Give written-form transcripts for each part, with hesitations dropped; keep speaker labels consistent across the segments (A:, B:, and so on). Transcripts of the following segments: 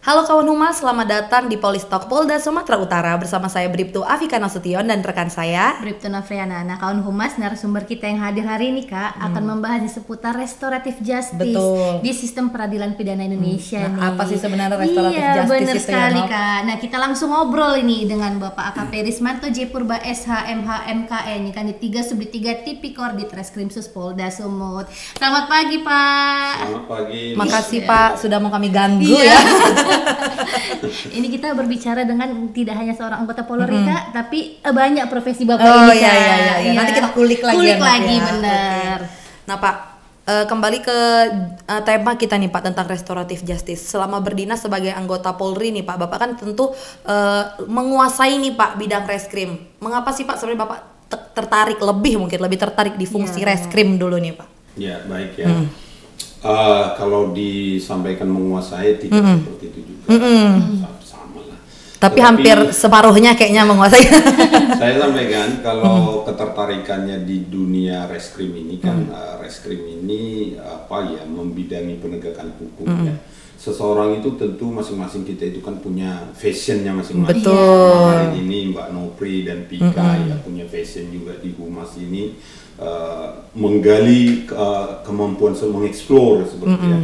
A: Halo kawan Humas, selamat datang di Polistalk Polda Sumatera Utara bersama saya Bribtu Afika Nasution dan rekan saya
B: Bribtu Nofriana. Nah, kawan Humas, narasumber kita yang hadir hari ini Kak akan membahas seputar restoratif justice di sistem peradilan pidana Indonesia nih.
A: Apa sih sebenarnya restoratif justice
B: bener
A: itu
B: sekali
A: ya,
B: Kak. Nah, kita langsung ngobrol ini dengan Bapak AKP Rismanto J. Purba SH MH MKE ini kan di 3 Subdit 3 Tipikor di Treskrimsus Polda Sumut. Selamat pagi Pak.
C: Selamat pagi.
A: Makasih Pak sudah mau kami ganggu ya.
B: Ini kita berbicara dengan tidak hanya seorang anggota Polri Kak, tapi banyak profesi Bapak
A: Oh
B: ini
A: iya,
B: Kak.
A: iya. Nanti kita kulik lagi
B: Kulik
A: ya, Nak,
B: lagi
A: ya.
B: bener.
A: Oke. Nah Pak, kembali ke tema kita nih Pak tentang restoratif justice. Selama berdinas sebagai anggota Polri nih Pak, Bapak kan tentu menguasai nih Pak bidang reskrim. Mengapa sih Pak sebenarnya Bapak tertarik mungkin lebih tertarik di fungsi reskrim dulu nih Pak?
C: Ya baik ya. Kalau disampaikan menguasai tidak seperti itu juga, sama lah.
A: Tapi hampir separuhnya kayaknya menguasai.
C: Saya sampaikan kalau ketertarikannya di dunia reskrim ini kan, reskrim ini membidangi penegakan hukum ya. Seseorang itu tentu masing-masing kita itu kan punya fashionnya masing-masing.
A: Betul.
C: Hari ini Mbak Nopri dan Pika ya punya fashion juga di Humas ini. Menggali kemampuan mengeksplor seperti ya.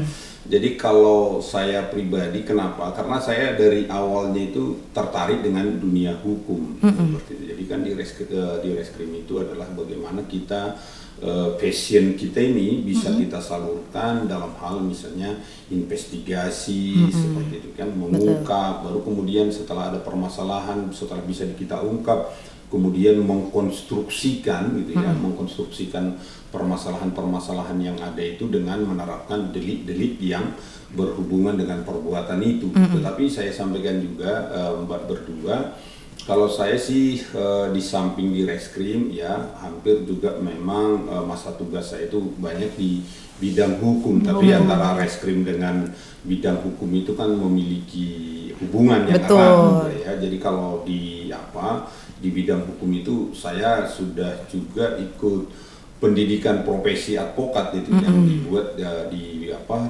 C: Jadi kalau saya pribadi kenapa? Karena saya dari awalnya itu tertarik dengan dunia hukum seperti itu. Jadi kan di reskrim itu adalah bagaimana kita passion kita ini bisa kita salurkan dalam hal misalnya investigasi seperti itu kan, mengungkap, baru kemudian setelah ada permasalahan, setelah bisa kita ungkap, kemudian mengkonstruksikan gitu ya, mengkonstruksikan permasalahan-permasalahan yang ada itu dengan menerapkan delik-delik yang berhubungan dengan perbuatan itu. Tetapi saya sampaikan juga Mbak berdua, kalau saya sih di samping di reskrim ya hampir juga memang masa tugas saya itu banyak di bidang hukum, tapi antara reskrim dengan bidang hukum itu kan memiliki hubungan yang erat ya. Jadi kalau di bidang hukum itu saya sudah juga ikut pendidikan profesi advokat itu yang dibuat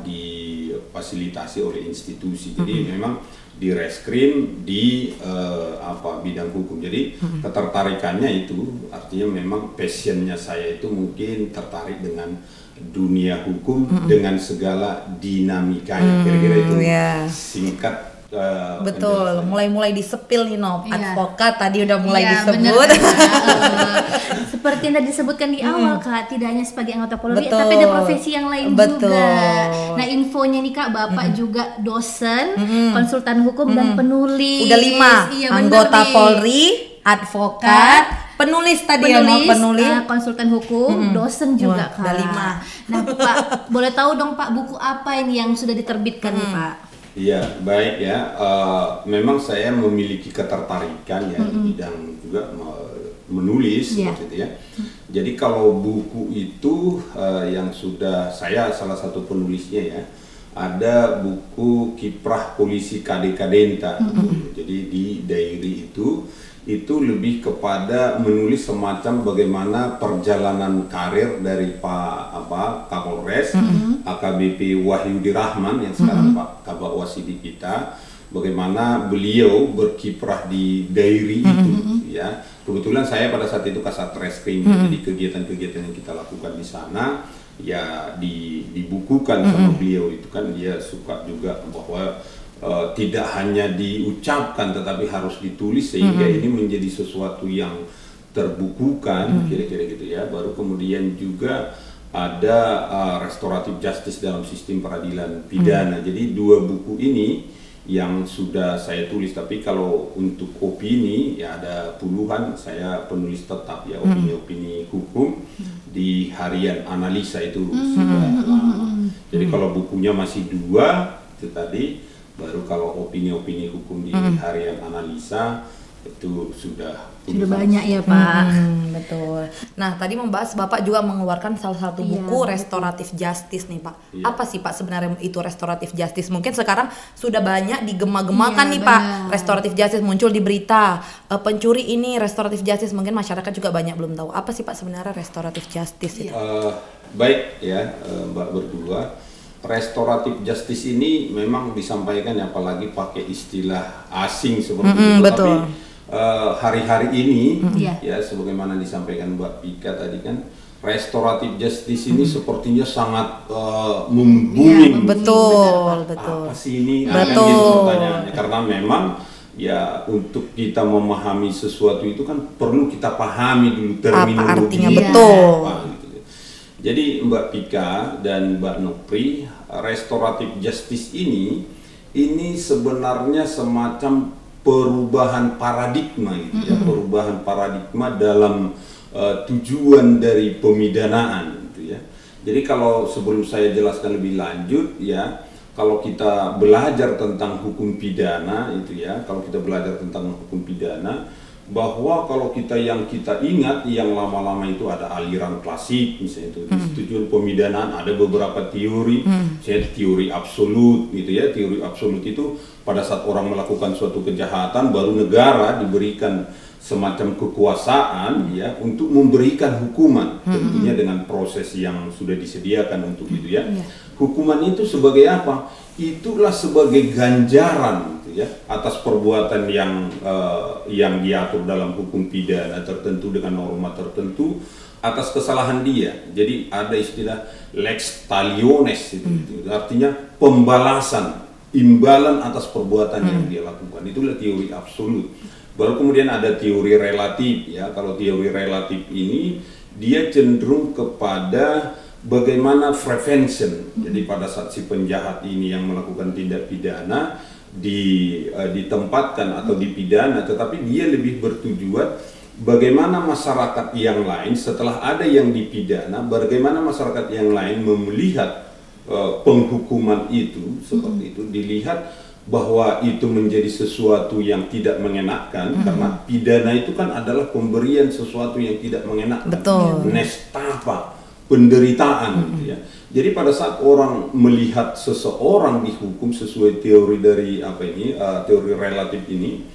C: difasilitasi oleh institusi. Jadi memang di reskrim di bidang hukum. Jadi ketertarikannya itu artinya memang passionnya saya itu mungkin tertarik dengan dunia hukum dengan segala dinamikanya. Kira-kira itu singkat.
A: Betul, mulai disepil nih advokat tadi udah mulai disebut.
B: Bener, seperti yang tadi disebutkan di awal Kak, tidak hanya sebagai anggota Polri, tapi ada profesi yang lain juga. Nah infonya nih Kak, Bapak juga dosen, konsultan hukum dan penulis.
A: Udah 5, anggota Polri, advokat, penulis tadi penulis,
B: konsultan hukum, dosen juga Kak.
A: Udah 5.
B: Nah Pak, boleh tahu dong Pak, buku apa ini yang sudah diterbitkan nih Pak?
C: Iya, baik ya. Memang saya memiliki ketertarikan ya di bidang juga menulis seperti itu ya. Jadi kalau buku itu yang sudah saya salah satu penulisnya ya, ada buku Kiprah Polisi Kadekadenta. Jadi di diary itu lebih kepada menulis semacam bagaimana perjalanan karir dari Pak Kapolres AKBP Wahyudi Rahman yang sekarang Pak Kabak Wasidi kita, bagaimana beliau berkiprah di diary itu ya. Kebetulan saya pada saat itu Kasat Reskrim, jadi kegiatan-kegiatan yang kita lakukan di sana ya dibukukan sama beliau. Itu kan dia suka juga bahwa tidak hanya diucapkan tetapi harus ditulis sehingga ini menjadi sesuatu yang terbukukan, kira-kira gitu ya. Baru kemudian juga ada restoratif justice dalam sistem peradilan pidana. Jadi 2 buku ini yang sudah saya tulis, tapi kalau untuk opini ya ada puluhan. Saya penulis tetap ya, opini-opini hukum di harian analisa itu sudah lama. Jadi kalau bukunya masih 2 itu tadi, baru kalau opini-opini hukum di harian analisa itu sudah
B: banyak ya Pak.
A: Betul. Nah tadi membahas Bapak juga mengeluarkan salah satu buku restoratif justice nih Pak. Apa sih Pak sebenarnya itu restoratif justice? Mungkin sekarang sudah banyak digema-gemakan nih Pak. Restoratif justice muncul di berita, pencuri ini restoratif justice, mungkin masyarakat juga banyak belum tahu. Apa sih Pak sebenarnya restoratif justice itu?
C: Baik ya Mbak berdua. restoratif justice ini memang disampaikan apalagi pakai istilah asing seperti itu,
A: betul.
C: tapi hari-hari ini ya sebagaimana disampaikan Mbak Pika tadi kan, restoratif justice ini sepertinya sangat booming.
A: Betul.
C: Apa sih ini?
A: Betul.
C: Kan gitu pertanyaannya, karena memang ya untuk kita memahami sesuatu itu kan perlu kita pahami dulu terminologi.
A: Apa artinya, betul.
C: Gitu. Jadi Mbak Pika dan Mbak Nopri, restoratif justice ini sebenarnya semacam perubahan paradigma gitu ya, perubahan paradigma dalam tujuan dari pemidanaan gitu ya. Jadi kalau sebelum saya jelaskan lebih lanjut ya, kalau kita belajar tentang hukum pidana itu ya, kalau kita belajar tentang hukum pidana, bahwa kalau yang kita ingat yang lama-lama itu ada aliran klasik misalnya itu tujuan pemidanaan, ada beberapa teori, misalnya teori absolut gitu ya. Teori absolut itu pada saat orang melakukan suatu kejahatan baru negara diberikan semacam kekuasaan ya untuk memberikan hukuman, tentunya dengan proses yang sudah disediakan untuk itu ya. Hukuman itu sebagai apa? Itulah sebagai ganjaran gitu ya atas perbuatan yang diatur dalam hukum pidana tertentu dengan norma tertentu atas kesalahan dia. Jadi ada istilah lex talionis itu, artinya pembalasan, imbalan atas perbuatan yang dia lakukan. Itulah teori absolut. Baru kemudian ada teori relatif ya. Kalau teori relatif ini dia cenderung kepada bagaimana prevention. Jadi pada saat si penjahat ini yang melakukan tindak pidana ditempatkan atau dipidana, tetapi dia lebih bertujuan bagaimana masyarakat yang lain setelah ada yang dipidana, bagaimana masyarakat yang lain melihat penghukuman itu seperti itu, dilihat bahwa itu menjadi sesuatu yang tidak mengenakan, karena pidana itu kan adalah pemberian sesuatu yang tidak mengenakan.
A: Betul.
C: Nestapa, penderitaan gitu ya. Jadi pada saat orang melihat seseorang dihukum sesuai teori dari teori relatif ini,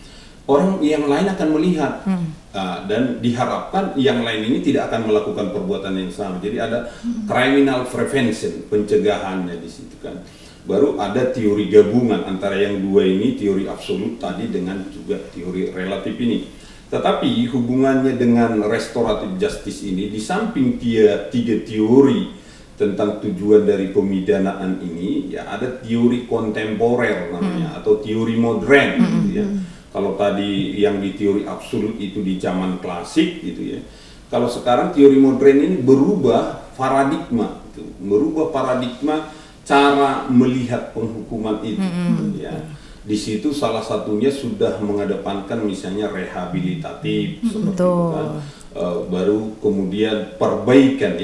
C: orang yang lain akan melihat dan diharapkan yang lain ini tidak akan melakukan perbuatan yang sama. Jadi ada criminal prevention, pencegahannya di situ kan. Baru ada teori gabungan antara yang dua ini, teori absolut tadi dengan juga teori relatif ini. Tetapi hubungannya dengan restoratif justice ini, di samping tiga teori tentang tujuan dari pemidanaan ini, ya ada teori kontemporer namanya, atau teori modern gitu ya. Kalau tadi yang di teori absolut itu di zaman klasik gitu ya. Kalau sekarang teori modern ini berubah paradigma, gitu. Merubah paradigma cara melihat penghukuman itu ya. Di situ salah satunya sudah mengedepankan misalnya rehabilitatif seperti itu kan. Baru kemudian perbaikan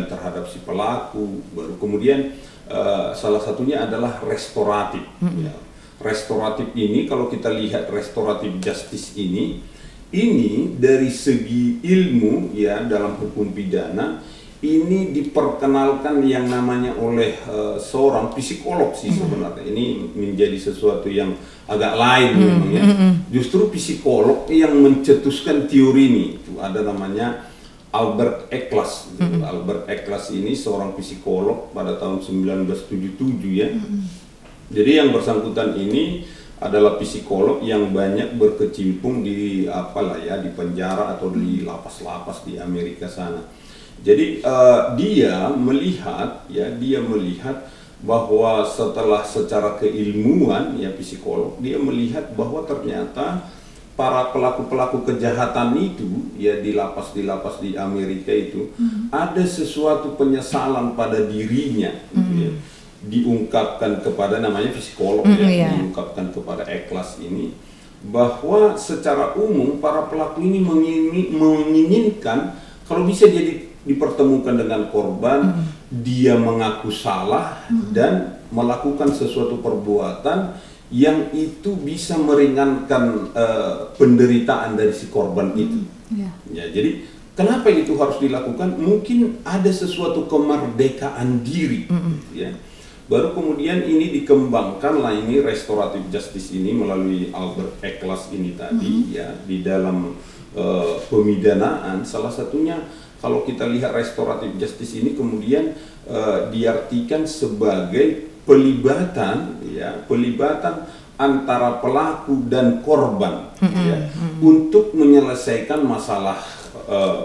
C: terhadap si pelaku, baru kemudian salah satunya adalah restoratif ya. Restoratif ini kalau kita lihat restoratif justice ini dari segi ilmu ya dalam hukum pidana ini diperkenalkan yang namanya oleh seorang psikolog sih sebenarnya. Ini menjadi sesuatu yang agak lain memang ya. Justru psikolog yang mencetuskan teori ini. Itu ada namanya Albert Ecklas. Albert Ecklas ini seorang psikolog pada tahun 1977 ya. Jadi yang bersangkutan ini adalah psikolog yang banyak berkecimpung di di penjara atau di lapas-lapas di Amerika sana. Jadi dia melihat bahwa secara keilmuan ya psikolog, dia melihat bahwa ternyata para pelaku-pelaku kejahatan itu ya di lapas di Amerika itu ada sesuatu penyesalan pada dirinya ya, diungkapkan kepada namanya psikolog diungkapkan kepada Ecklas ini bahwa secara umum para pelaku ini menginginkan kalau bisa jadi dipertemukan dengan korban, dia mengaku salah dan melakukan sesuatu perbuatan yang itu bisa meringankan penderitaan dari si korban itu. Ya, jadi kenapa itu harus dilakukan? Mungkin ada sesuatu kemerdekaan diri, ya. Baru kemudian ini dikembangkanlah ini restoratif justice ini melalui Albert Ecklas ini tadi ya di dalam pemidanaan. Salah satunya kalau kita lihat restoratif justice ini kemudian diartikan sebagai pelibatan antara pelaku dan korban untuk menyelesaikan masalah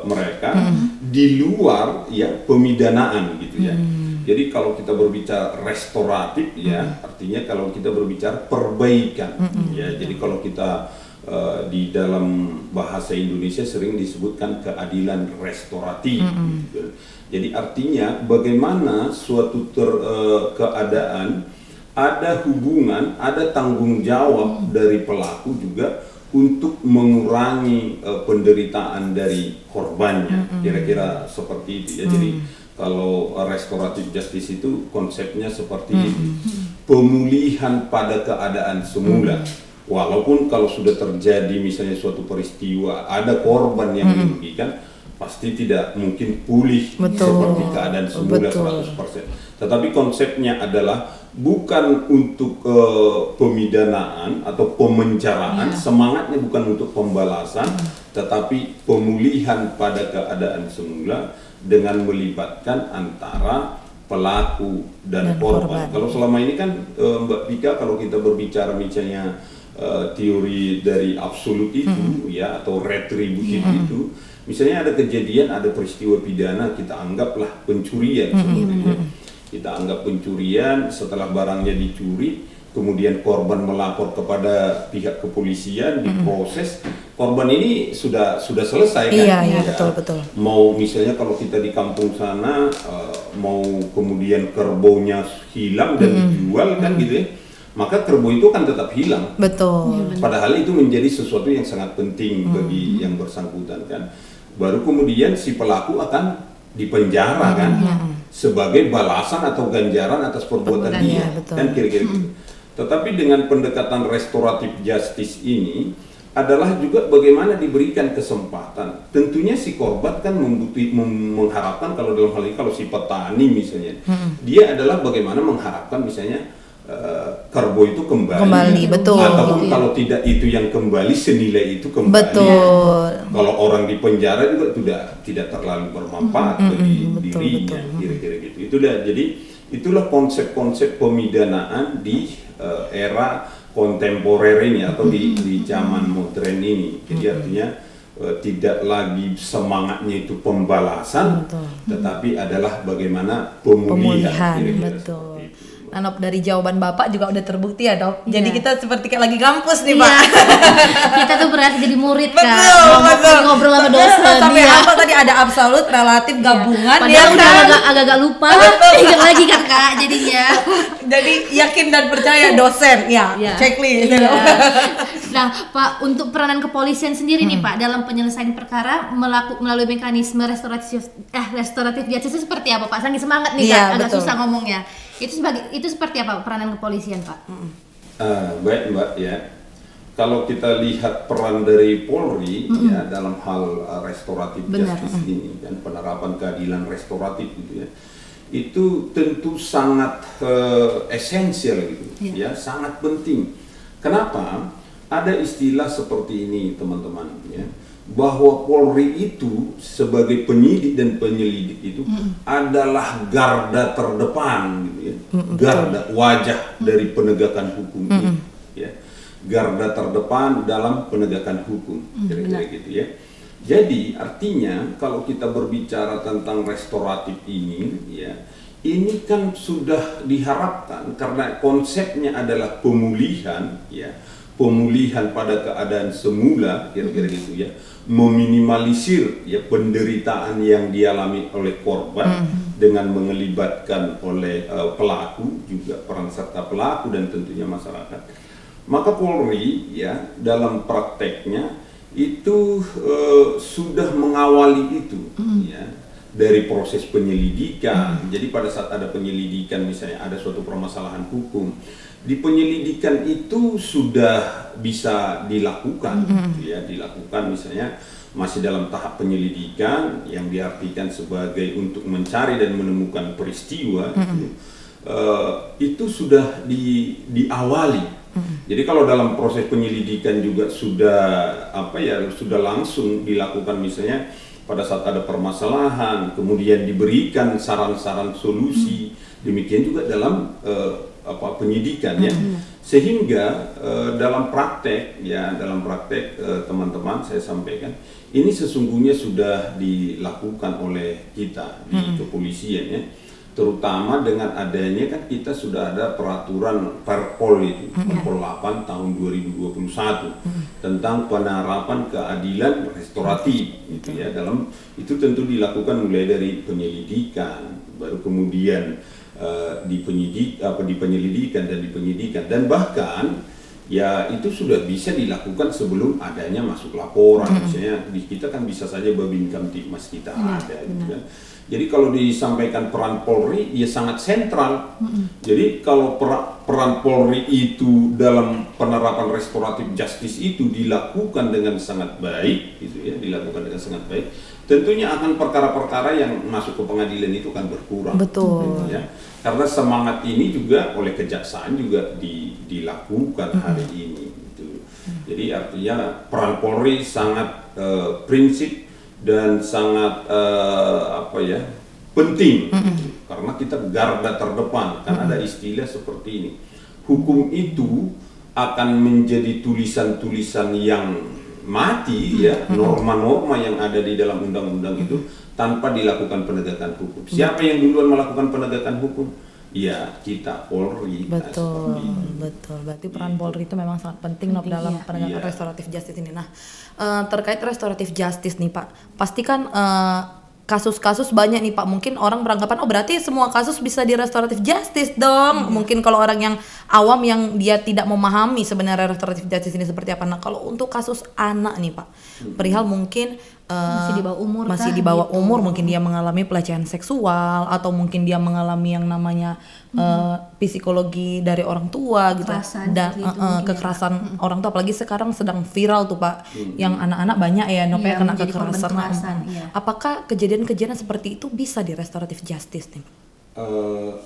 C: mereka di luar pemidanaan gitu ya. Jadi kalau kita berbicara restoratif artinya kalau kita berbicara perbaikan ya. Jadi kalau kita di dalam bahasa Indonesia sering disebutkan keadilan restoratif gitu. Jadi artinya bagaimana suatu keadaan ada hubungan, ada tanggung jawab dari pelaku juga untuk mengurangi penderitaan dari korbannya, kira-kira seperti itu ya. Jadi kalau restoratif justice itu konsepnya seperti itu, pemulihan pada keadaan semula. Walaupun kalau sudah terjadi misalnya suatu peristiwa, ada korban yang dirugikan, pasti tidak mungkin pulih seperti keadaan semula 100%. Tetapi konsepnya adalah bukan untuk pemidanaan atau pemenjaraan, semangatnya bukan untuk pembalasan, tetapi pemulihan pada keadaan semula dengan melibatkan antara pelaku dan korban. Kalau selama ini kan Mbak Pika, kalau kita berbicara misalnya teori dari absolut itu atau retributif itu, misalnya ada kejadian, ada peristiwa pidana, kita anggaplah pencurian sebenarnya. Kita anggap pencurian, setelah barangnya dicuri, kemudian korban melapor kepada pihak kepolisian, diproses, korban ini sudah selesai kan?
A: Iya, betul.
C: Mau misalnya kalau kita di kampung sana, mau kemudian kerbaunya hilang dan dijual kan gitu ya, maka kerbau itu kan tetap hilang.
A: Betul.
C: Padahal itu menjadi sesuatu yang sangat penting bagi yang bersangkutan kan. Baru kemudian si pelaku akan dipenjara kan, sebagai balasan atau ganjaran atas perbuatan dia, kan kira-kira gitu. Tetapi dengan pendekatan restoratif justice ini adalah juga bagaimana diberikan kesempatan. Tentunya si korban kan mengharapkan, kalau dalam hal ini kalau si petani misalnya, dia adalah bagaimana mengharapkan misalnya kerbau itu kembali
A: betul.
C: Ataupun kalau tidak itu yang kembali, senilai itu kembali.
A: Betul.
C: Kalau orang di penjara juga tidak terlalu bermanfaat bagi dirinya, kira-kira gitu. Itulah konsep-konsep pemidanaan di era kontemporer ini atau di zaman modern ini. Jadi artinya tidak lagi semangatnya itu pembalasan, tetapi adalah bagaimana pemulihan.
A: Betul. Nah, Nop, dari jawaban Bapak juga udah terbukti ya, Dok. Jadi kita seperti kayak lagi kampus nih, Pak.
B: Kita tuh berasa jadi murid kan.
A: Betul.
B: Ngobrol sama dosen.
A: Sampai apa tadi ada absolut, relatif, gabungan.
B: Padahal udah agak-agak lupa. Ingat lagi kan, Kak, jadinya.
A: Jadi yakin dan percaya dosen, checklist.
B: Nah, Pak, untuk peranan kepolisian sendiri nih, Pak, dalam penyelesaian perkara melalui mekanisme restoratif justice itu seperti apa, Pak? Saking semangat nih, Kak, agak susah ngomongnya. Itu seperti apa peranan kepolisian, Pak?
C: Baik, Mbak ya. Kalau kita lihat peran dari Polri ya dalam hal restoratif justice ini dan penerapan keadilan restoratif gitu ya, itu tentu sangat esensial gitu ya, sangat penting. Kenapa? Ada istilah seperti ini, teman-teman ya, bahwa Polri itu sebagai penyidik dan penyelidik itu adalah garda terdepan gitu ya, garda wajah dari penegakan hukum ini ya, garda terdepan dalam penegakan hukum, kira-kira gitu ya. Jadi artinya kalau kita berbicara tentang restoratif ini ya, ini kan sudah diharapkan karena konsepnya adalah pemulihan ya, pemulihan pada keadaan semula, kira-kira gitu ya, meminimalisir ya penderitaan yang dialami oleh korban dengan melibatkan oleh pelaku, juga peran serta pelaku dan tentunya masyarakat. Maka Polri ya dalam prakteknya itu sudah mengawali itu ya dari proses penyelidikan. Jadi pada saat ada penyelidikan, misalnya ada suatu permasalahan hukum, di penyelidikan itu sudah bisa dilakukan, ya, dilakukan misalnya masih dalam tahap penyelidikan yang diartikan sebagai untuk mencari dan menemukan peristiwa, itu sudah diawali. Jadi kalau dalam proses penyelidikan juga sudah sudah langsung dilakukan misalnya pada saat ada permasalahan, kemudian diberikan saran-saran solusi. Demikian juga dalam penyidikan ya. Sehingga dalam praktek teman-teman saya sampaikan, ini sesungguhnya sudah dilakukan oleh kita di kepolisian ya. Terutama dengan adanya kan kita sudah ada peraturan Perpol itu, Perpol 8 tahun 2021 tentang penerapan keadilan restoratif gitu ya. Dalam itu tentu dilakukan mulai dari penyelidikan, baru kemudian di penyelidikan dan bahkan ya itu sudah bisa dilakukan sebelum adanya masuk laporan. Misalnya kita kan bisa saja Babin Kamtibmas kita ada gitu kan. Jadi kalau disampaikan peran Polri ya sangat sentral. Jadi kalau peran Polri itu dalam penerapan restoratif justice itu dilakukan dengan sangat baik gitu ya, tentunya akan perkara-perkara yang masuk ke pengadilan itu akan berkurang.
A: Betul.
C: Gitu ya. Karena semangat ini juga oleh kejaksaan juga dilakukan hari ini gitu. Jadi artinya peran Polri sangat prinsip dan sangat penting karena kita garda terdepan. Kan ada istilah seperti ini, hukum itu akan menjadi tulisan-tulisan yang mati ya, norma-norma yang ada di dalam undang-undang itu tanpa dilakukan penegakan hukum. Siapa yang duluan melakukan penegakan hukum? Ya kita Polri.
A: Betul, betul. Berarti peran Polri itu memang sangat penting dalam penegakan restoratif justice ini. Nah, terkait restoratif justice nih Pak, pastikan kasus-kasus banyak nih Pak. Mungkin orang beranggapan, oh berarti semua kasus bisa di restoratif justice dong. Mungkin kalau orang yang awam yang dia tidak memahami sebenarnya restoratif justice ini seperti apa. Nah, kalau untuk kasus anak nih Pak, perihal mungkin
B: masih di bawah umur,
A: umur, mungkin dia mengalami pelecehan seksual atau mungkin dia mengalami yang namanya psikologi dari orang tua gitu, dan kekerasan orang tua, apalagi sekarang sedang viral tuh Pak, yang anak-anak banyak ya kena kekerasan. Apakah kejadian-kejadian seperti itu bisa di restoratif justice nih?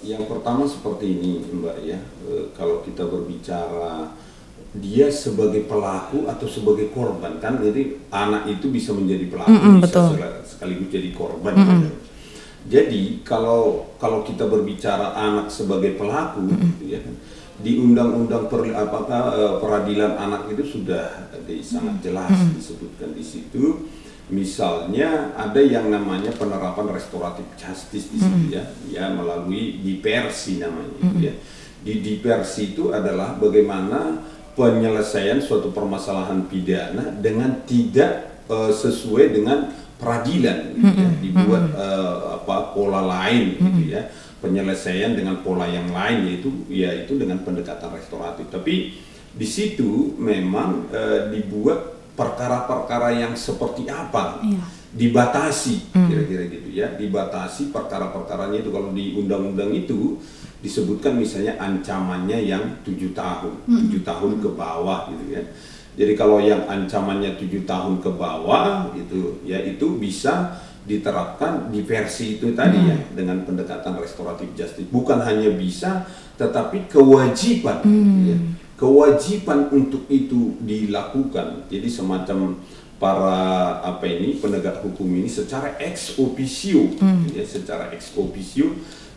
C: Yang pertama seperti ini Mbak ya, kalau kita berbicara dia sebagai pelaku atau sebagai korban, kan jadi anak itu bisa menjadi pelaku, bisa sekaligus jadi korban. Jadi kalau kita berbicara anak sebagai pelaku gitu ya, di undang-undang peradilan anak itu sudah sangat jelas disebutkan di situ. Misalnya ada yang namanya penerapan restoratif justice di situ ya, melalui diversi namanya ya. Di diversi itu adalah bagaimana penyelesaian suatu permasalahan pidana dengan tidak sesuai dengan peradilan gitu ya. Dibuat pola lain gitu ya, penyelesaian dengan pola yang lain, yaitu dengan pendekatan restoratif. Tapi di situ memang dibuat perkara-perkara yang seperti apa, dibatasi kira-kira gitu ya, dibatasi perkara-perkaranya itu. Kalau di undang-undang itu disebutkan misalnya ancamannya yang 7 tahun, 7 tahun ke bawah gitu ya. Jadi kalau yang ancamannya 7 tahun ke bawah gitu ya, itu bisa diterapkan diversi itu tadi ya, dengan pendekatan restoratif justice. Bukan hanya bisa, tetapi kewajiban ya, kewajiban untuk itu dilakukan. Jadi semacam para penegak hukum ini secara ex officio ya, secara ex officio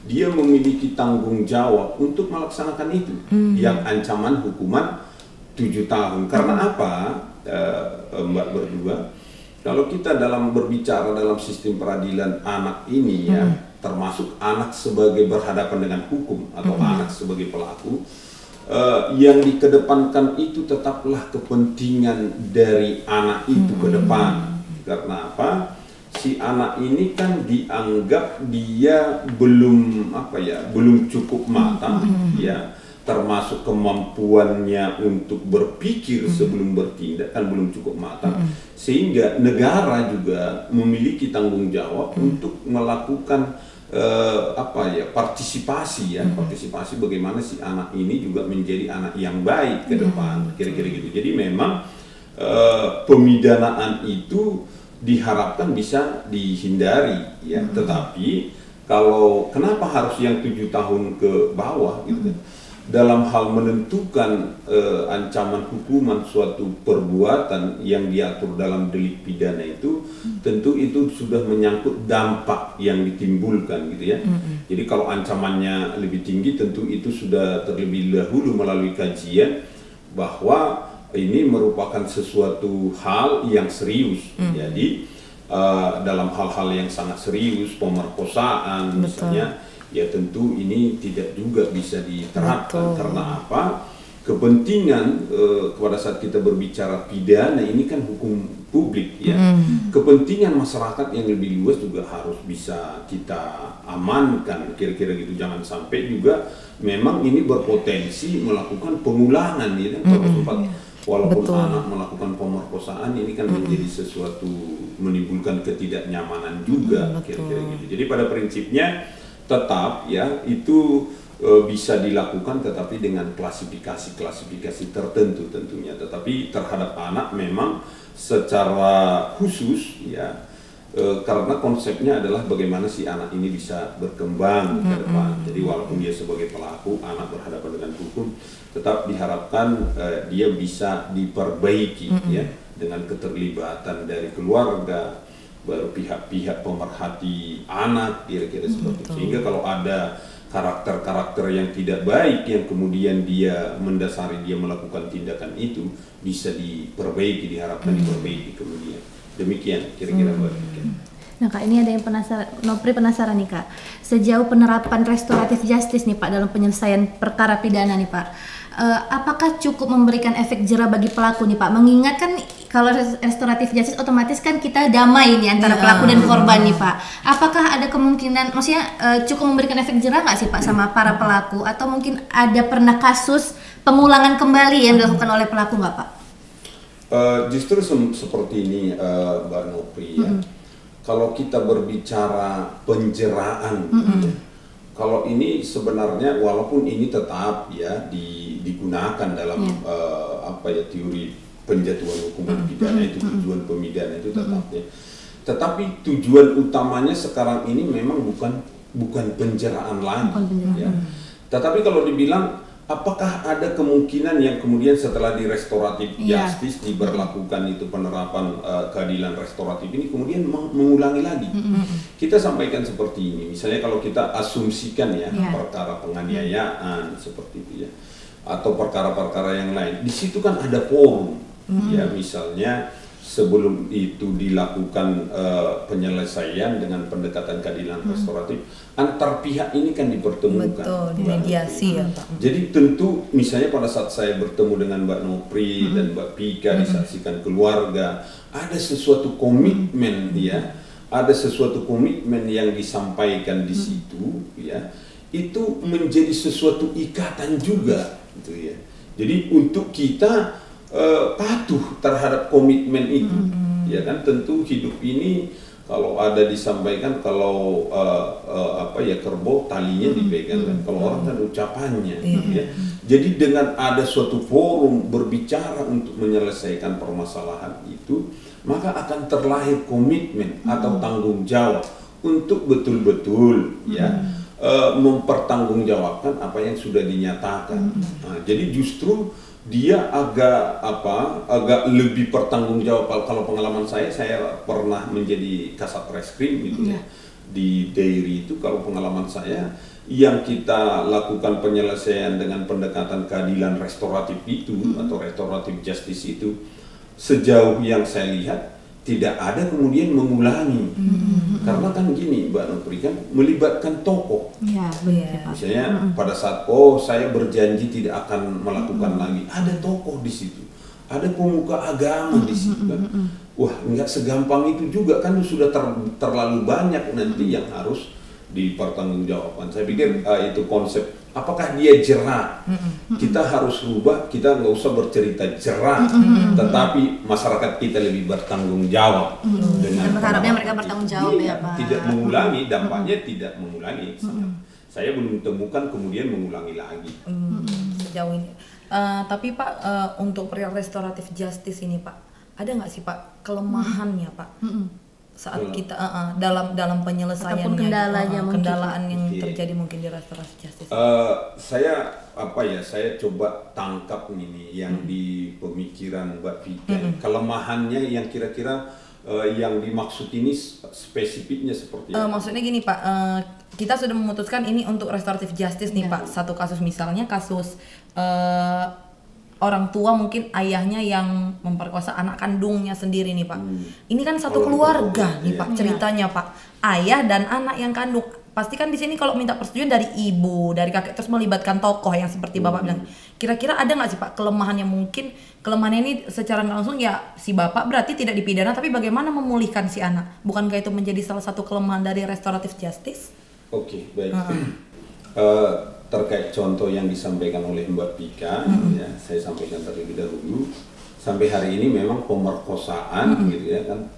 C: dia memiliki tanggung jawab untuk melaksanakan itu, yang ancaman hukuman 7 tahun. Karena apa, Mbak berdua, kalau kita berbicara dalam sistem peradilan anak ini ya, termasuk anak sebagai berhadapan dengan hukum atau anak sebagai pelaku, yang dikedepankan itu tetaplah kepentingan dari anak itu ke depan. Karena apa? Si anak ini kan dianggap dia belum cukup matang ya, termasuk kemampuannya untuk berpikir sebelum bertindak kan belum cukup matang, sehingga negara juga memiliki tanggung jawab untuk melakukan partisipasi bagaimana si anak ini juga menjadi anak yang baik ke depan, kira-kira gitu. Jadi memang pemidanaan itu diharapkan bisa dihindari ya, tetapi kalau kenapa harus yang 7 tahun ke bawah gitu kan? dalam hal menentukan ancaman hukuman suatu perbuatan yang diatur dalam delik pidana itu, tentu itu sudah menyangkut dampak yang ditimbulkan gitu ya. Jadi kalau ancamannya lebih tinggi, tentu itu sudah terlebih dahulu melalui kajian bahwa ini merupakan sesuatu hal yang serius. Jadi dalam hal-hal yang sangat serius, pemerkosaan misalnya, ya tentu ini tidak juga bisa diterapkan. Karena apa? Kepentingan pada saat kita berbicara pidana ini kan hukum publik ya. Kepentingan masyarakat yang lebih luas juga harus bisa kita amankan, kira-kira gitu. Jangan sampai juga memang ini berpotensi melakukan pengulangan ya. Walaupun anak melakukan pemerkosaan, ini kan menjadi sesuatu menimbulkan ketidaknyamanan juga, kira-kira gitu. Jadi pada prinsipnya tetap ya itu bisa dilakukan, tetapi dengan klasifikasi tertentu tentunya. Tetapi terhadap anak memang secara khusus ya, karena konsepnya adalah bagaimana si anak ini bisa berkembang ke depan. Jadi walaupun dia sebagai pelaku, anak berhadapan dengan hukum, tetap diharapkan dia bisa diperbaiki ya, dengan keterlibatan dari keluarga, baru pihak-pihak pemerhati anak, kira-kira seperti itu. Sehingga kalau ada karakter-karakter yang tidak baik yang kemudian dia mendasari dia melakukan tindakan itu, bisa diperbaiki, diharapkan diperbaiki kemudian. Demikian kira-kira Mbak.
B: Nah Kak, ini ada yang Nopri penasaran nih Kak, sejauh penerapan restoratif justice nih Pak dalam penyelesaian perkara pidana nih Pak, apakah cukup memberikan efek jera bagi pelaku nih Pak? Mengingat kan kalau restoratif justice otomatis kan kita damai nih antara pelaku dan korban nih Pak. Apakah ada kemungkinan, maksudnya cukup memberikan efek jera nggak sih Pak sama para pelaku? Atau mungkin ada pernah kasus pengulangan kembali yang dilakukan oleh pelaku nggak Pak?
C: Justru seperti ini Mbak Nopri ya. Kalau kita berbicara penjeraan, ya, kalau ini sebenarnya walaupun ini tetap ya digunakan dalam teori penjatuhan hukuman pidana itu, tujuan pemidana itu tetap ya. Tetapi tujuan utamanya sekarang ini memang bukan penjeraan lagi ya. Tetapi kalau dibilang apakah ada kemungkinan yang kemudian setelah di restoratif justice diberlakukan itu penerapan keadilan restoratif ini kemudian mengulangi lagi? Kita sampaikan seperti ini, misalnya kalau kita asumsikan ya perkara penganiayaan seperti itu ya, atau perkara-perkara yang lain, di situ kan ada forum ya, misalnya sebelum itu dilakukan penyelesaian dengan pendekatan keadilan restoratif, antar pihak ini kan dipertemukan.
A: Betul, dimediasi ya Pak.
C: Jadi tentu misalnya pada saat saya bertemu dengan Mbak Nopri dan Mbak Pika, disaksikan keluarga, ada sesuatu komitmen ya, ada sesuatu komitmen yang disampaikan di situ ya, itu menjadi sesuatu ikatan juga gitu ya. Jadi untuk kita patuh terhadap komitmen itu, ya kan. Tentu hidup ini kalau ada disampaikan, kalau kerbau talinya dipegang kan, kalau orang kan ucapannya, ya. Jadi dengan ada suatu forum berbicara untuk menyelesaikan permasalahan itu, maka akan terlahir komitmen atau tanggung jawab untuk betul-betul ya mempertanggungjawabkan apa yang sudah dinyatakan. Nah, jadi justru dia agak lebih bertanggung jawab. Kalau pengalaman saya pernah menjadi kasat reskrim gitu ya. Di Dairi itu kalau pengalaman saya yang kita lakukan penyelesaian dengan pendekatan keadilan restoratif itu atau restoratif justice itu, sejauh yang saya lihat tidak ada kemudian mengulangi. Karena kan gini Mbak Nopri, kan melibatkan tokoh. Misalnya pada saat saya berjanji tidak akan melakukan lagi, ada tokoh di situ, ada pemuka agama di situ kan. Wah, nggak segampang itu juga kan, sudah terlalu banyak nanti yang harus dipertanggungjawabkan. Saya pikir itu konsep. Apakah dia jera? Kita harus rubah, kita nggak usah bercerita jera, tetapi masyarakat kita lebih bertanggung jawab. Dengan
B: harapnya mereka bertanggung jawab ya Pak.
C: Tidak mengulangi, dampaknya tidak mengulangi. Saya belum temukan kemudian mengulangi lagi.
A: Sejauh ini. Tapi Pak, untuk restoratif justice ini Pak, ada nggak sih Pak kelemahannya Pak? saat kita dalam penyelesaian kendalaan yang terjadi mungkin di restoratif justice?
C: Saya coba tangkap ini yang di pemikiran Mbak Vika. Kelemahannya yang kira-kira yang dimaksud ini spesifiknya seperti apa?
A: Maksudnya gini Pak, kita sudah memutuskan ini untuk restoratif justice nih Pak. Satu kasus misalnya kasus orang tua mungkin ayahnya yang memperkosa anak kandungnya sendiri nih Pak. Ini kan satu keluarga nih Pak ceritanya Pak. Ayah dan anak yang kandung. Pasti kan di sini kalau minta persetujuan dari ibu, dari kakek, terus melibatkan tokoh yang seperti Bapak bilang. Kira-kira ada nggak sih Pak kelemahan yang mungkin kelemahannya ini secara langsung ya si Bapak berarti tidak dipidana, tapi bagaimana memulihkan si anak? Bukankah itu menjadi salah satu kelemahan dari restoratif justice?
C: Oke, baik. Terkait contoh yang disampaikan oleh Mbak Vika, ya, saya sampaikan terlebih dahulu. Sampai hari ini memang pemerkosaan, gitu ya kan,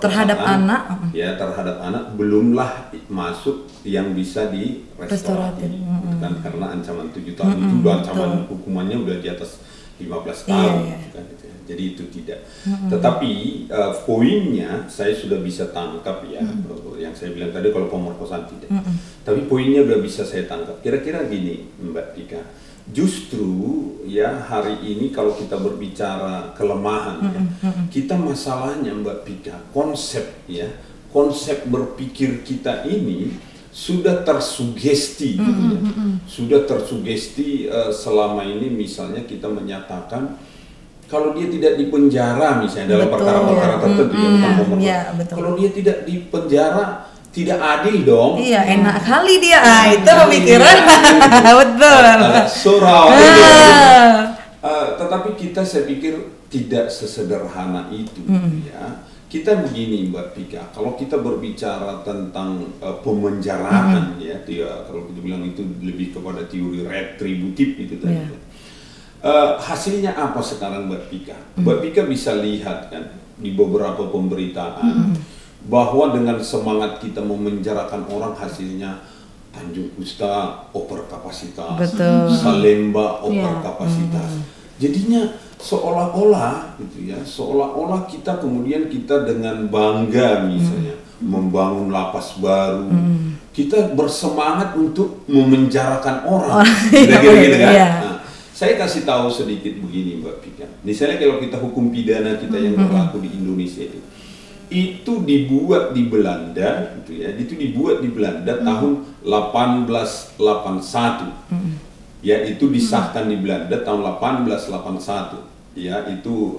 A: terhadap anak,
C: terhadap anak belumlah masuk yang bisa di restoratif, gitu kan, karena ancaman 7 tahun itu ancaman hukumannya udah di atas 15 tahun, kan, gitu ya. Jadi itu tidak. Tetapi poinnya saya sudah bisa tangkap ya, yang saya bilang tadi kalau pemerkosaan tidak. Tapi poinnya udah bisa saya tangkap. Kira-kira gini Mbak Vika, justru ya hari ini kalau kita berbicara kelemahan, kita masalahnya Mbak Vika, konsep berpikir kita ini sudah tersugesti, sudah tersugesti selama ini. Misalnya kita menyatakan kalau dia tidak dipenjara misalnya dalam perkara-perkara tertentu kalau dia tidak dipenjara tidak adil dong.
A: Iya, enak kali dia. Itu pemikiran. Betul.
C: Surau. Tetapi saya pikir tidak sesederhana itu, ya. Kita begini Mbak Vika, kalau kita berbicara tentang pemenjaraan, ya, kalau kita bilang itu lebih kepada teori retributif itu tadi. Hasilnya apa sekarang Mbak Vika? Mbak Vika bisa lihat kan di beberapa pemberitaan bahwa dengan semangat kita memenjarakan orang, hasilnya Tanjung Kusta over kapasitas, Salemba over kapasitas. Jadinya seolah-olah gitu ya, seolah-olah kita kemudian dengan bangga misalnya membangun lapas baru. Kita bersemangat untuk memenjarakan orang. Gitu kan? Nah, saya kasih tahu sedikit begini Mbak Vika. Misalnya kalau kita hukum pidana kita yang berlaku di Indonesia itu dibuat di Belanda, gitu ya. Itu dibuat di Belanda tahun 1881. Ya, itu disahkan di Belanda tahun 1881. Ya, itu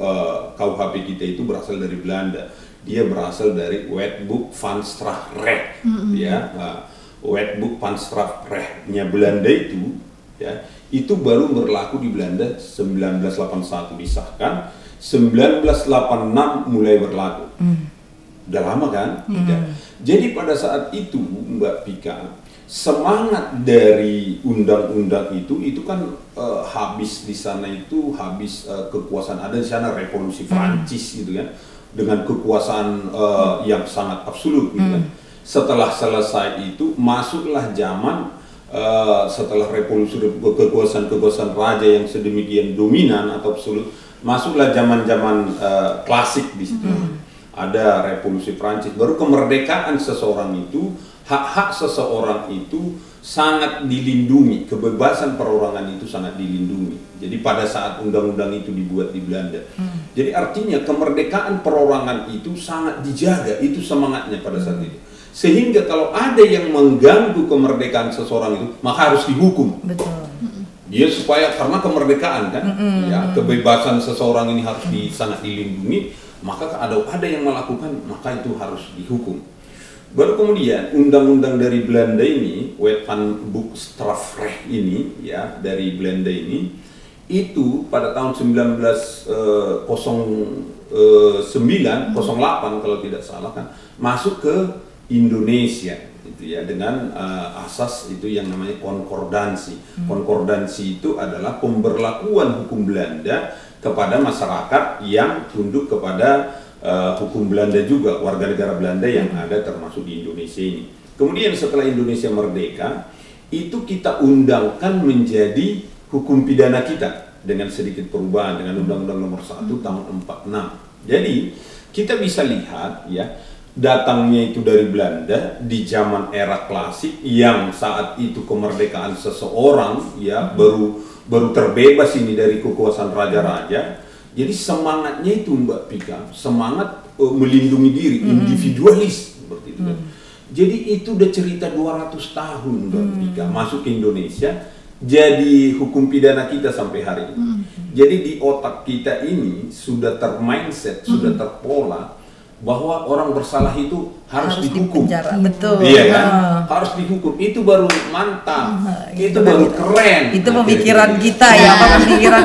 C: KUHP kita itu berasal dari Belanda. Dia berasal dari Wetboek van Strafrecht. Ya, Wetboek van Strafrecht-nya Belanda itu, ya, itu baru berlaku di Belanda 1981 disahkan, 1986 mulai berlaku. Udah lama kan? Jadi pada saat itu Mbak Vika, semangat dari undang-undang itu kan habis di sana itu kekuasaan ada di sana revolusi Prancis gitu kan, dengan kekuasaan yang sangat absolut gitu kan. Setelah selesai itu masuklah zaman setelah revolusi kekuasaan raja yang sedemikian dominan atau absolut, masuklah zaman-zaman klasik di situ. Ada revolusi Prancis, baru kemerdekaan seseorang itu, hak-hak seseorang itu sangat dilindungi, kebebasan perorangan itu sangat dilindungi. Jadi pada saat undang-undang itu dibuat di Belanda, jadi artinya kemerdekaan perorangan itu sangat dijaga, itu semangatnya pada saat itu. Sehingga kalau ada yang mengganggu kemerdekaan seseorang itu, maka harus dihukum.
A: Betul.
C: Dia supaya karena kemerdekaan kan, ya, kebebasan seseorang ini harus sangat dilindungi. Maka ada yang melakukan, maka itu harus dihukum. Baru kemudian undang-undang dari Belanda ini, Wetboek Strafrecht ini, ya, dari Belanda ini, itu pada tahun 1908 kalau tidak salah kan, masuk ke Indonesia, gitu ya, dengan asas itu yang namanya konkordansi. Konkordansi itu adalah pemberlakuan hukum Belanda kepada masyarakat yang tunduk kepada hukum Belanda juga, warga negara Belanda yang ada termasuk di Indonesia ini. Kemudian setelah Indonesia merdeka, itu kita undangkan menjadi hukum pidana kita dengan sedikit perubahan dengan Undang-Undang Nomor 1 tahun 46. Jadi kita bisa lihat ya, datangnya itu dari Belanda di zaman era klasik yang saat itu kemerdekaan seseorang ya baru terbebas ini dari kekuasaan raja-raja. Jadi semangatnya itu Mbak Pika, semangat melindungi diri, individualis seperti itu. Jadi itu udah cerita 200 tahun Mbak Pika masuk ke Indonesia, jadi hukum pidana kita sampai hari ini. Jadi di otak kita ini sudah termindset, sudah terpola bahwa orang bersalah itu harus dihukum.
A: Betul.
C: Iya kan? Harus dihukum. Itu baru mantap. Itu baru keren.
A: Itu pemikiran kita ya, apa pemikiran.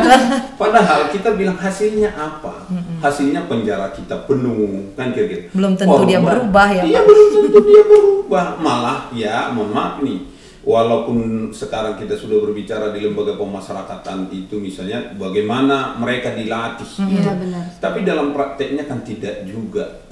C: Padahal kita bilang hasilnya apa? Hasilnya penjara kita penuh, kan kira-kira.
A: Belum tentu dia berubah ya.
C: Iya, belum tentu dia berubah. Malah ya, mohon maaf nih. Walaupun sekarang kita sudah berbicara di lembaga pemasyarakatan itu misalnya bagaimana mereka dilatih,
B: benar.
C: Tapi dalam prakteknya kan tidak juga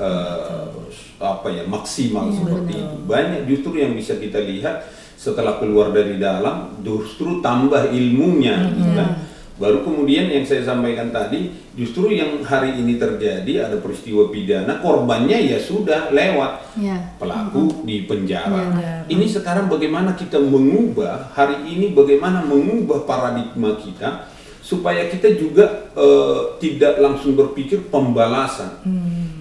C: maksimal seperti itu. Banyak justru yang bisa kita lihat setelah keluar dari dalam justru tambah ilmunya, gitu kan. Baru kemudian yang saya sampaikan tadi, justru yang hari ini terjadi ada peristiwa pidana, korbannya ya sudah lewat, pelaku di penjara. Ini sekarang bagaimana kita mengubah, hari ini bagaimana mengubah paradigma kita, supaya kita juga tidak langsung berpikir pembalasan.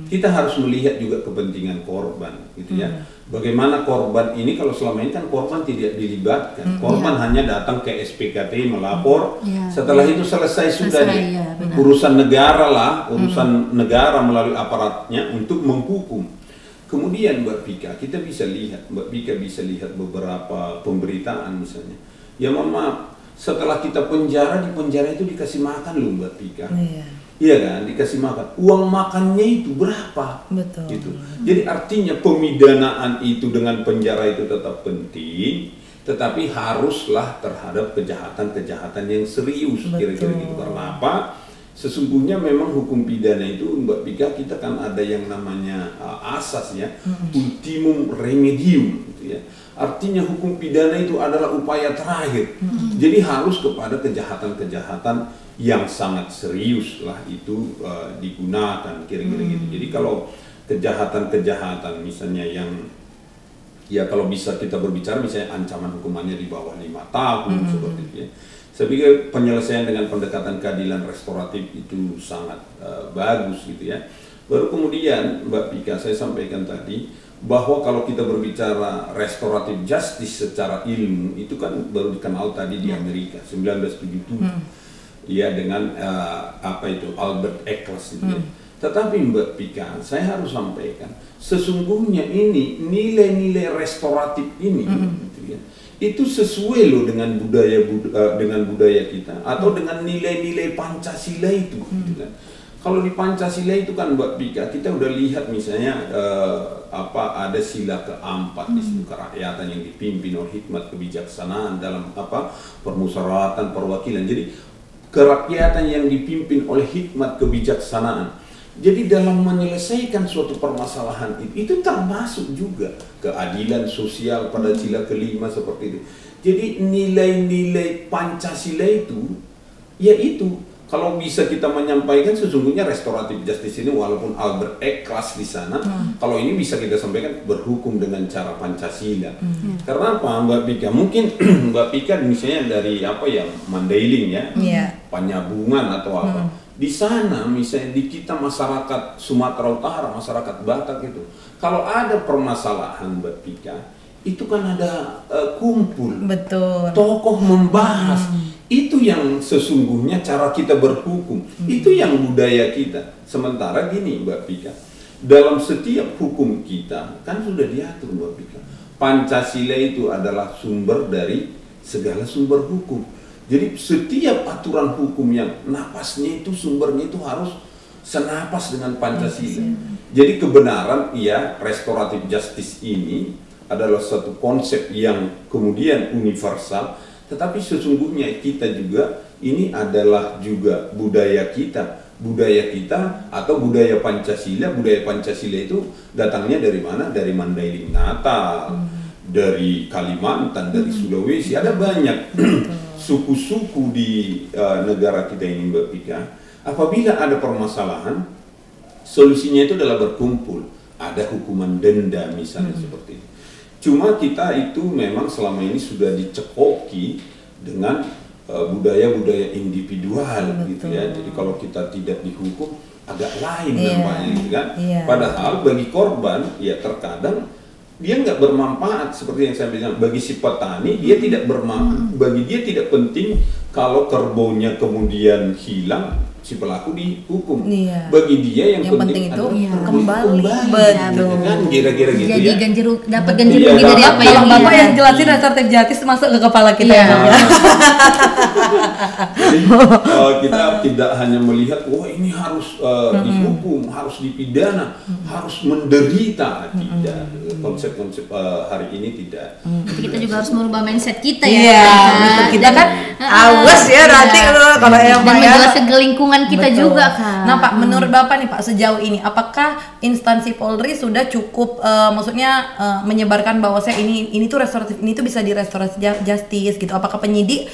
C: Kita harus melihat juga kepentingan korban, gitu ya. Bagaimana korban ini, kalau selama ini kan korban tidak dilibatkan, korban hanya datang ke SPKT melapor, setelah itu selesai sudah urusan negara lah, urusan negara melalui aparatnya untuk menghukum. Kemudian Mbak Pika, kita bisa lihat, Mbak Pika bisa lihat beberapa pemberitaan misalnya, ya mohon maaf, setelah kita penjara, di penjara itu dikasih makan loh Mbak Pika. Iya kan, dikasih makan. Uang makannya itu berapa?
A: Betul.
C: Gitu. Jadi artinya pemidanaan itu dengan penjara itu tetap penting, tetapi haruslah terhadap kejahatan-kejahatan yang serius. Kira-kira gitu. Karena apa? Sesungguhnya memang hukum pidana itu Mbak Pika, kita kan ada yang namanya asas ya, ultimum remedium gitu ya. Artinya hukum pidana itu adalah upaya terakhir. Jadi harus kepada kejahatan-kejahatan yang sangat serius lah itu digunakan, kira-kira gitu. Jadi kalau kejahatan-kejahatan misalnya yang ya kalau bisa kita berbicara misalnya ancaman hukumannya di bawah 5 tahun seperti itu ya. Saya pikir penyelesaian dengan pendekatan keadilan restoratif itu sangat bagus gitu ya. Baru kemudian Mbak Pika, saya sampaikan tadi bahwa kalau kita berbicara restoratif justice secara ilmu itu kan baru dikenal tadi di Amerika 1977. Ya dengan Albert Eccles itu ya. Tetapi Mbak Pika, saya harus sampaikan sesungguhnya ini nilai-nilai restoratif ini gitu ya, itu sesuai loh dengan budaya kita atau dengan nilai-nilai Pancasila itu gitu kan. Kalau di Pancasila itu kan Mbak Pika, kita udah lihat misalnya ada sila keempat di situ, kerakyatan yang dipimpin oleh hikmat kebijaksanaan dalam permusyawaratan perwakilan. Jadi kerakyatan yang dipimpin oleh hikmat kebijaksanaan. Jadi dalam menyelesaikan suatu permasalahan itu termasuk juga keadilan sosial pada sila kelima seperti itu. Jadi nilai-nilai Pancasila itu, yaitu kalau bisa kita menyampaikan sesungguhnya restoratif justice ini walaupun Albert Eccles di sana, kalau ini bisa kita sampaikan berhukum dengan cara Pancasila. Karena apa Mbak Pika? Mungkin Mbak Pika misalnya dari Mandailing ya, Penyabungan atau apa. Di sana misalnya di kita masyarakat Sumatera Utara, masyarakat Batak itu, kalau ada permasalahan Mbak Pika, itu kan ada kumpul, tokoh membahas. Itu yang sesungguhnya cara kita berhukum, itu yang budaya kita. Sementara gini Mbak Pika, dalam setiap hukum kita kan sudah diatur Mbak Pika, Pancasila itu adalah sumber dari segala sumber hukum. Jadi setiap aturan hukum yang napasnya itu sumbernya itu harus senapas dengan Pancasila. Jadi kebenaran restoratif justice ini adalah satu konsep yang kemudian universal, tetapi sesungguhnya kita juga ini adalah juga budaya kita atau budaya Pancasila. Budaya Pancasila itu datangnya dari mana? Dari Mandailing Natal, dari Kalimantan, dari Sulawesi, ada banyak suku-suku di negara kita ini Mbak Pika. Apabila ada permasalahan, solusinya itu adalah berkumpul. ada hukuman denda misalnya seperti itu. Cuma kita itu memang selama ini sudah dicekoki dengan budaya-budaya individual gitu ya. Jadi kalau kita tidak dihukum agak lain nampaknya gitu kan. Padahal bagi korban ya terkadang dia nggak bermanfaat seperti yang saya bilang. Bagi si petani dia tidak bermanfaat, bagi dia tidak penting kalau kerbaunya kemudian hilang, si pelaku dihukum. Bagi dia yang penting
A: itu
C: kembali.
A: Betul.
C: Kan kira-kira gitu.
B: Jadi
C: ya.
B: dapat ganti rugi dari apa yang
A: Bapak yang jelasin restoratif justice masuk ke kepala kita ya.
C: Jadi kita tidak hanya melihat wah ini harus dihukum, harus dipidana, harus menderita. Tidak. Konsep-konsep hari ini tidak.
B: Tapi kita juga harus merubah mindset kita ya.
A: Iya, kita kan awas ya nanti kalau yang
B: dan menjelaskan ke lingkungan kita juga kan.
A: Nah Pak, menurut Bapak nih Pak, sejauh ini apakah instansi Polri sudah cukup maksudnya menyebarkan bahwa saya ini tuh restoratif, ini tuh bisa di restoratif justice gitu. Apakah penyidik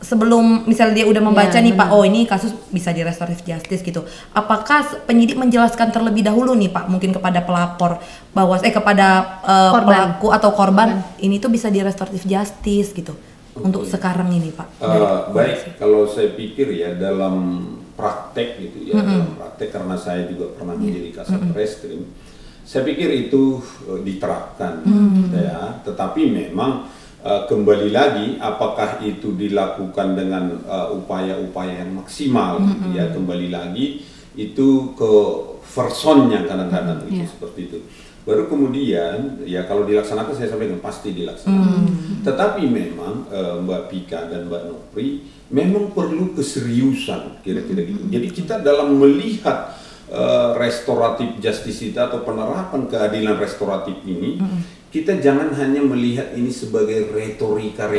A: sebelum misalnya dia udah membaca nih Pak, oh ini kasus bisa di restoratif justice gitu. Apakah penyidik menjelaskan terlebih dahulu nih Pak, mungkin kepada pelapor bahwa kepada pelaku atau korban ini tuh bisa di restoratif justice gitu. Untuk sekarang ini Pak.
C: Baik, kalau saya pikir ya dalam praktek gitu ya, dalam praktek karena saya juga pernah menjadi kasat reskrim, saya pikir itu diterapkan ya. Tetapi memang kembali lagi apakah itu dilakukan dengan upaya-upaya yang maksimal gitu ya, kembali lagi itu ke personnya kadang-kadang gitu, seperti itu. Baru kemudian ya kalau dilaksanakan saya sampaikan pasti dilaksanakan. Tetapi memang Mbak Pika dan Mbak Nopri memang perlu keseriusan kira-kira gitu. Jadi kita dalam melihat restoratif justice itu atau penerapan keadilan restoratif ini, kita jangan hanya melihat ini sebagai retorika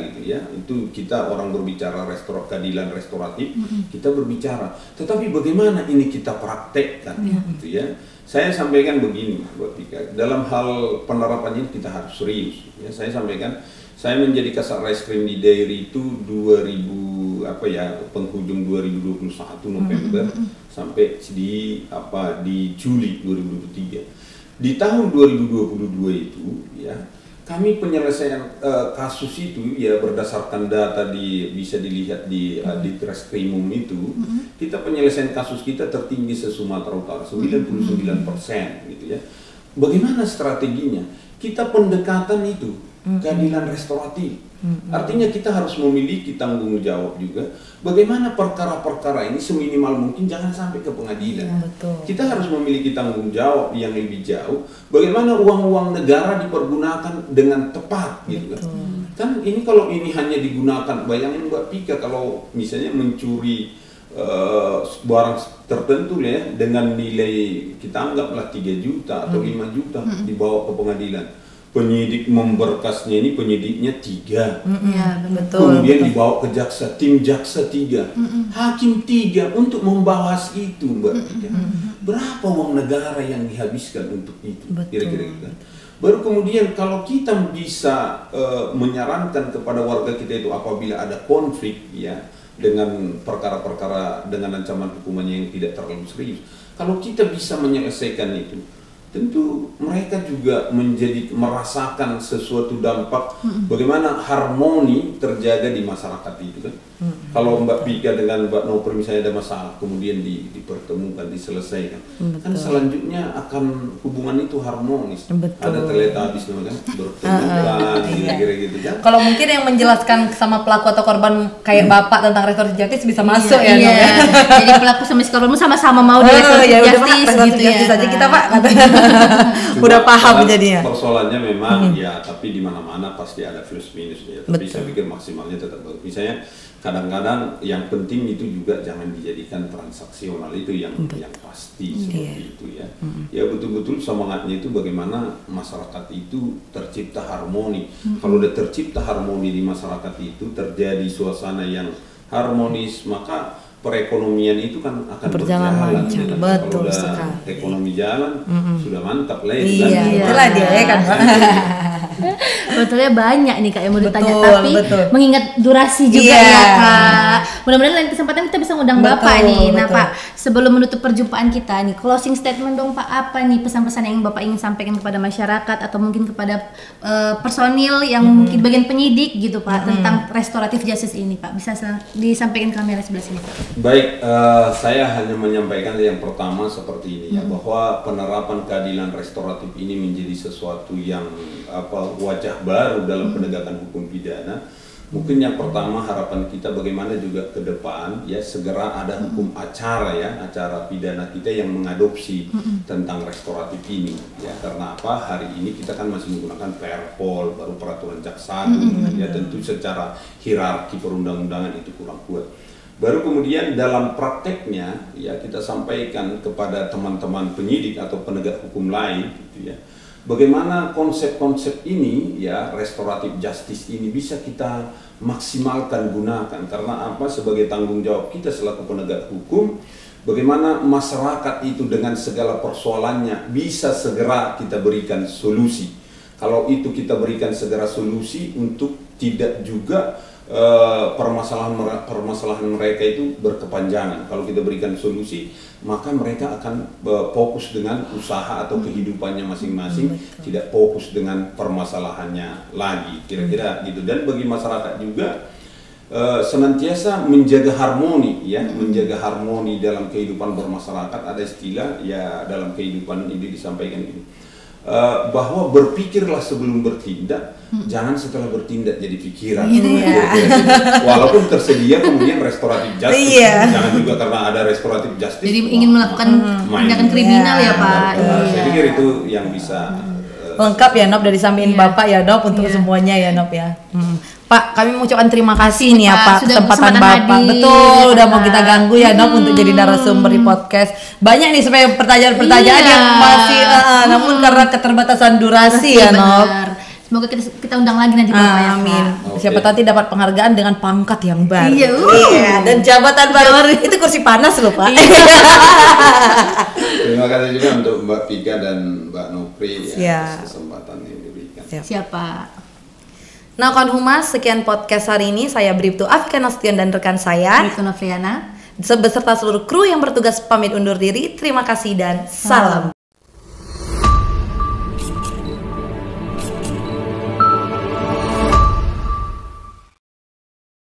C: gitu ya. Itu kita orang berbicara keadilan restoratif, kita berbicara. Tetapi bagaimana ini kita praktekkan gitu ya. Saya sampaikan begini Mbak Pika, dalam hal penerapan ini kita harus serius ya. Saya sampaikan, saya menjadi kasat reskrim di Dairi itu penghujung 2021 November sampai di Juli 2023. Di tahun 2022 itu ya kami penyelesaian kasus itu ya berdasarkan data bisa dilihat di Treskrimum itu, kita penyelesaian kasus kita tertinggi se-Sumatera Utara 99% gitu ya. Bagaimana strateginya? Kita pendekatan itu keadilan restoratif. Artinya kita harus memiliki tanggung jawab juga. Bagaimana perkara-perkara ini seminimal mungkin jangan sampai ke pengadilan. Kita harus memiliki tanggung jawab yang lebih jauh. Bagaimana uang-uang negara dipergunakan dengan tepat gitu kan. Kan ini kalau ini hanya digunakan, bayangin Mbak Pika kalau misalnya mencuri barang tertentu ya dengan nilai kita anggaplah 3 juta atau 5 juta dibawa ke pengadilan. Penyidik memberkasnya ini penyidiknya 3, kemudian dibawa ke jaksa, tim jaksa 3, hakim 3 untuk membahas itu Mbak Pika. Berapa uang negara yang dihabiskan untuk itu? Kira-kira gitu kan. Baru kemudian kalau kita bisa menyarankan kepada warga kita itu apabila ada konflik ya dengan perkara-perkara dengan ancaman hukumannya yang tidak terlalu serius, kalau kita bisa menyelesaikan itu, tentu mereka juga merasakan sesuatu dampak bagaimana harmoni terjaga di masyarakat itu kan. Kalau Mbak Pika dengan Mbak Nopri misalnya ada masalah kemudian dipertemukan, diselesaikan, kan selanjutnya akan hubungan itu harmonis. Ada teletabis namanya bertemukan kira-kira gitu kan.
A: Kalau mungkin yang menjelaskan sama pelaku atau korban kayak Bapak tentang restoratif justice bisa masuk ya.
B: Jadi pelaku sama si korban sama-sama mau di restoratif justice gitu ya.
A: Saja kita Pak. Udah paham jadinya.
C: Persoalannya memang ya, tapi di mana-mana pasti ada plus minus ya. Tapi saya pikir maksimalnya tetap bagus. Misalnya kadang-kadang yang penting itu juga jangan dijadikan transaksional, itu yang pasti seperti itu ya. Ya betul-betul semangatnya itu bagaimana masyarakat itu tercipta harmoni. Kalau udah tercipta harmoni di masyarakat itu, terjadi suasana yang harmonis, maka perekonomian itu kan akan berjalan.
A: Betul
C: kalau
A: sekali.
C: Ekonomi jalan sudah mantap lah ya.
A: Iya, itulah dia ya kan.
B: Betulnya banyak nih Kak yang mau ditanya, tapi mengingat durasi juga ya Kak. mudah-mudahan lain kesempatan kita bisa ngundang
A: Betul,
B: Bapak nih. Nah
A: betul.
B: Pak, sebelum menutup perjumpaan kita nih, closing statement dong Pak, apa nih pesan-pesan yang Bapak ingin sampaikan kepada masyarakat atau mungkin kepada personil yang mungkin bagian penyidik gitu Pak, tentang restoratif justice ini Pak, bisa disampaikan kamera sebelah sini Pak.
C: Baik, saya hanya menyampaikan yang pertama seperti ini ya, bahwa penerapan keadilan restoratif ini menjadi sesuatu yang wajah baru dalam penegakan hukum pidana. Mungkin yang pertama harapan kita bagaimana juga ke depan ya segera ada hukum acara ya, acara pidana kita yang mengadopsi tentang restoratif ini ya. Karena apa? Hari ini kita kan masih menggunakan Perpol, baru peraturan jaksa ya, tentu secara hierarki perundang-undangan itu kurang kuat. Baru kemudian dalam prakteknya ya kita sampaikan kepada teman-teman penyidik atau penegak hukum lain gitu ya. Bagaimana konsep-konsep ini ya, restoratif justice ini bisa kita maksimalkan, gunakan. Karena apa? Sebagai tanggung jawab kita selaku penegak hukum, bagaimana masyarakat itu dengan segala persoalannya bisa segera kita berikan solusi. Kalau itu kita berikan segera solusi untuk tidak juga permasalahan mereka itu berkepanjangan. Kalau kita berikan solusi, maka mereka akan fokus dengan usaha atau kehidupannya masing-masing, tidak fokus dengan permasalahannya lagi, kira-kira gitu. Dan bagi masyarakat juga senantiasa menjaga harmoni ya, menjaga harmoni dalam kehidupan bermasyarakat. Ada istilah ya dalam kehidupan ini disampaikan ini, bahwa berpikirlah sebelum bertindak, jangan setelah bertindak jadi pikiran. Walaupun tersedia kemudian restoratif justice, jangan juga karena ada restoratif justice
B: jadi ingin melakukan tindakan kriminal ya Pak.
C: Saya pikir itu yang bisa
A: lengkap ya Nop, dari samping Bapak ya Nop untuk semuanya ya Nop ya. Pak, kami mengucapkan terima kasih nih ya Pak, kesempatan Bapak. Betul, udah mau kita ganggu ya Nop untuk jadi narasumber di podcast. Banyak nih supaya pertanyaan-pertanyaan yang masih namun karena keterbatasan durasi ya Nop.
B: Semoga kita undang lagi nanti Bapak ya.
A: Amin. Siapa tahu dapat penghargaan dengan pangkat yang baru.
B: Iya.
A: Dan jabatan baru. Itu kursi panas loh Pak.
C: Terima kasih juga untuk Mbak Pika dan Mbak Nopri ya, atas kesempatan yang diberikan.
B: Siapa?
A: Nah, kawan Humas, sekian podcast hari ini. Saya Bribtu Afika Nasution dan rekan saya
B: Bribtu Novriana,
A: beserta seluruh kru yang bertugas pamit undur diri. Terima kasih dan salam.